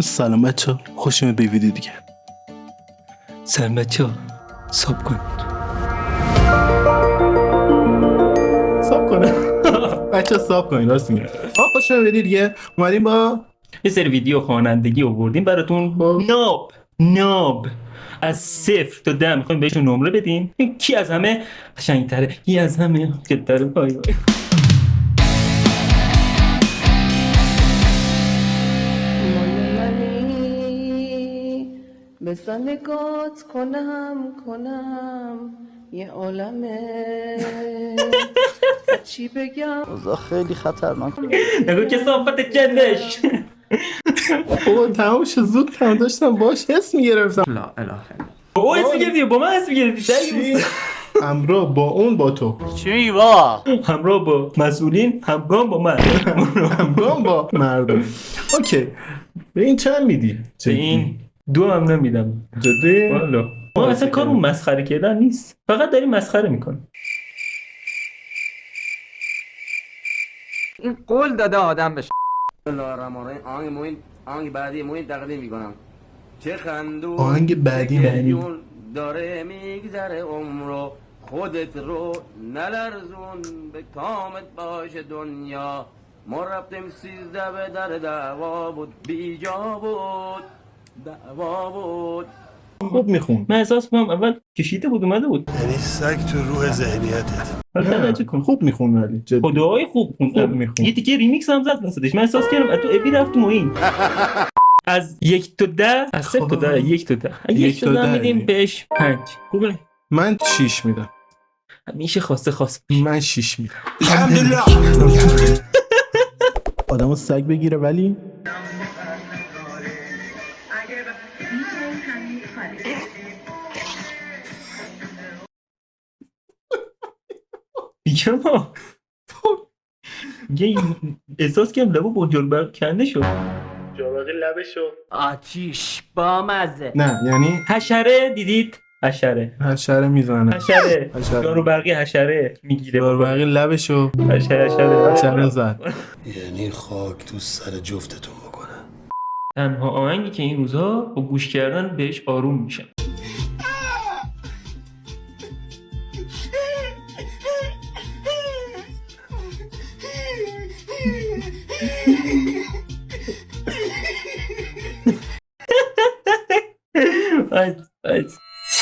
سلام بچه، خوش اومد به ویدیو دیگه. سلام بچه ها، ساب کن. ساب کنه. بچه ساب کنید، راست میگه. خوش اومد به ویدیو دیگه. اومدیم با یه سری ویدیو خوانندگی آوردیم براتون. ناب از 0 تا 10 میخوایم بهشون نمره بدیم. کی از همه قشنگ‌تره، کی از همه خدتره. وای وای. بسا نگات کنم یه عالمه چی بگم اوضاع خیلی خطرناک. نگو کثافت جنش. بابا تمام شد، زود تمام داشتم باش حس میگرفتم. لا اله او اسم گرفتی، با من اسم گرفتی. همراه با اون با تو، چی میگی بابا؟ همراه با مسئولین، همگام با من. همگام با مردم. اوکی، به این چند میدی؟ به این 2 هم نمیدم. جدی؟ والا ما اصلا کارمون مسخره کردن نیست، فقط داریم مسخره میکنیم. این قول داده آدم بشه. الله الرحمن الرحیم. آهنگ بعدی موین تقدیم میکنم. چه خندون آهنگ بعدی داره میگذره عمرو، خودت رو نلرزون، به کامت باشه دنیا. ما رفتیم 13 به در دعوا بود، بیجا بود دعوا بود. خوب میخون. من احساس کنم اول کشیده بود اومده بود. یعنی سگ تو روح ذهنیتت. حالا توجه کن، خوب میخون ولی جدی. خدای خوب میخون. یه تیکه ریمیکس هم زد وسطش. من احساس کردم تو ابی رفت موین. از 1 تا 10، از 0 تا 10، 1 تا 10. 1 تا 10 میدیم بهش 5. خوبه. من 6 میدم. همیشه خاص. من 6 میدم. الحمدلله. آدمو سگ بگیره ولی دیگه ما احساس کردم لبو با جلبرق کنده شد. جلبرق لبشو آتیش با مزه. نه یعنی حشره دیدید؟ حشره میزنه. حشره جارو برقی حشره میگیره. داربرقی لبشو حشره زد. یعنی خاک تو سر جفتتون بکنه. تنها آهنگی که این روزها با گوش کردن بهش آروم میشم.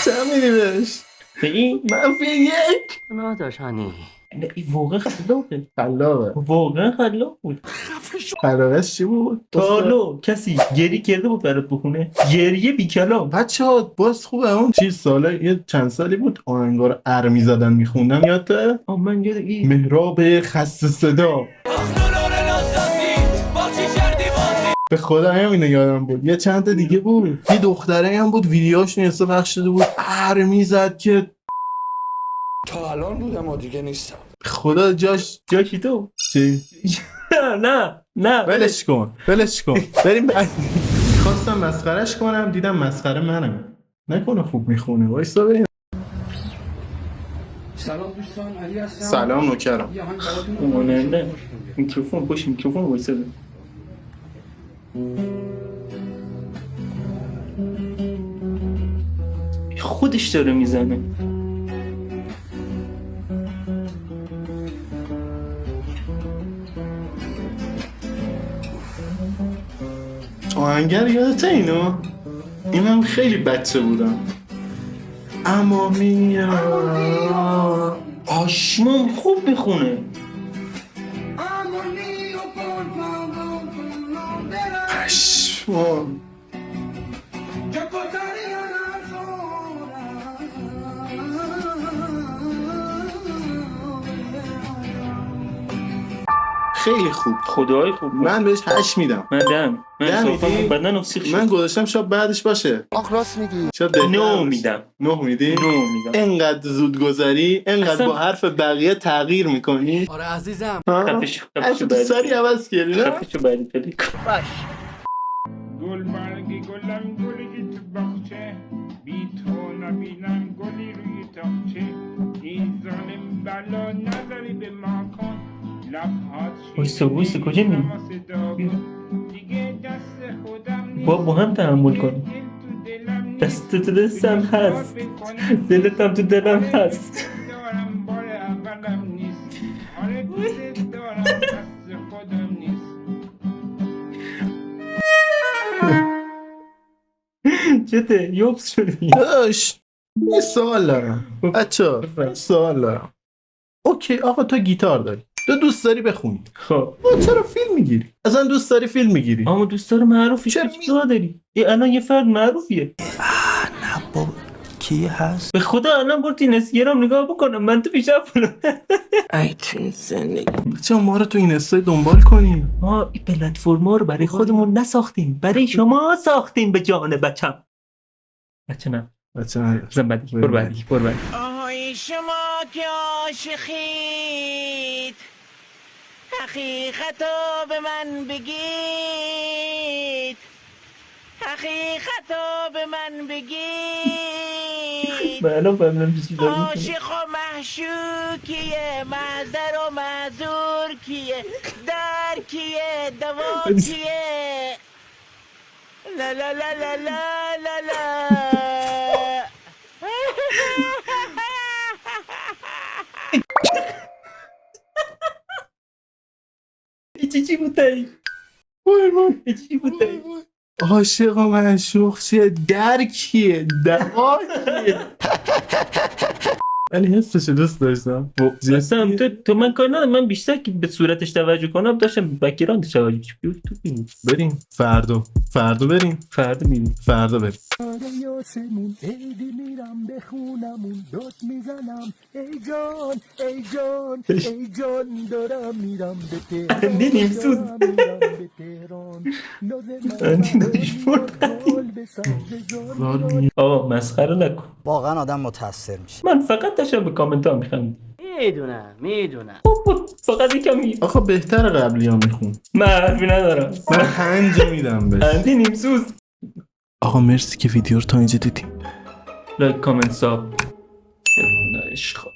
چه میدی بهش؟ به این منفی 1. ناداشانی این واقعا خلاقه. خلاقه. واقعا خلاق بود. خلاقش چی بود؟ تالو کسی گری کرده بود برات بخونه؟ گریه بی کلام. بچه ها باز خوبه. اون چیز ساله یه چند سالی بود آهنگا رو ار میزدن میخوندم. یادته؟ من یاد این مهراب خسته صدا. به خدا همینو یادم بود. یه چند تا دیگه بود. یه دختره هم بود ویدیوهاش اینستا پخش شده بود ار میزد که تا الان بودم و دیگه نیستم. خدا جاشی تو. چی؟ نه ولش کن بریم بعد. خواستم مسخرش کنم دیدم مسخره منم. نکنه خوب میخونه. وایسا بریم. سلام دوستان، علی هستم. سلام نوکرم. یه آهنگ براتون نه میکروفون پشت میکروفون وایسا. خودش داره میزنه. آهنگر یادته اینو؟ این من خیلی بچه بودم. اما میاد آشمام خوب میخونه. پشمان. خیلی خوب. خدای خوب. من بهش 8 میدم. من دم. من میدی؟ بدن افسیخ شد. من گذاشتم شاید بعدش باشه. آخ راست میگی. شاید بهتر 9 باشه. میدم. 9 میدی؟ 9 میدم. انقدر زود گذری، انقدر اصلا با حرف بقیه تغییر میکنی. آره عزیزم. خفشو تو سری عوض کردی نه؟ خفشو بعدی پلی کن. گل برگی گلم گلی تو باغچه، بی تو نبینم گلی روی تاقچه. این ظالم بلا نظری به ما کن، لبهات وایسا کجا میری؟ دیگه دست خودم با هم تحمل کنیم. دست تو دستم هست، دلتم تو دلم هست. دارم بار اولم نیست. آره دوست دارم دست خودم نیست. چته یوبس شدی؟ داش یه سوال دارم بچه، یه سوال دارم. اوکی آقا تو گیتار داری، تو دوست داری بخونی، خب چرا فیلم میگیری؟ اصلا دوست داری فیلم میگیری؟ اما دوست داره معروفی، چرا چرا داری؟ الان یه فرد معروفیه. نه بابا کی هست؟ به خدا الان برو تو اینستاگرام نگاه بکنم، من تو پیشم ای تو این زندگی بچه ما رو تو این استای دنبال کنی. ما این پلتفرما رو برای خودمون نساختیم، برای شما ساختیم به جان بچم. بچه نه بچه نه زن بدی، برو بعدی، برو بعدی. آهای شما که عاشقید حقیقتو به من بگید، حقیقتو به من بگید. من الان فهمیدم چی داری می‌کنی. عاشق و محشوکیه، معذر و معذور کیه، در کیه، دوا کیه. لا لا لا لا لا لا لا. چی بودی؟ چی بودی؟ عاشق و معشوق چیه؟ در کیه؟ دوا کیه؟ ولی حسش دوست داشتم. اصلا تو من کار ندارم، من بیشتر که به صورتش توجه کنم داشتم بکیراندش توجه. بریم فردا بریم، فردا میریم. فردا بریم. یاسمون عیدی میرم بخونمون داد میزنم ای جان ای جان ای جان دارم میرم به تهران، نیم سوز. دارم میرم به تهران. آقا مسخره نکن، واقعا آدم متاثر میشه. من فقط داشتم به کامنت ها میخوام. میدونم فقط یکم آخه بهتر قبلی ها میخون. من حرفی ندارم. من 5 میدم بهش. اندی نیم سوز. آقا مرسی که ویدیو رو تا اینجا دیدیم. لایک کامنت ساب. عشق.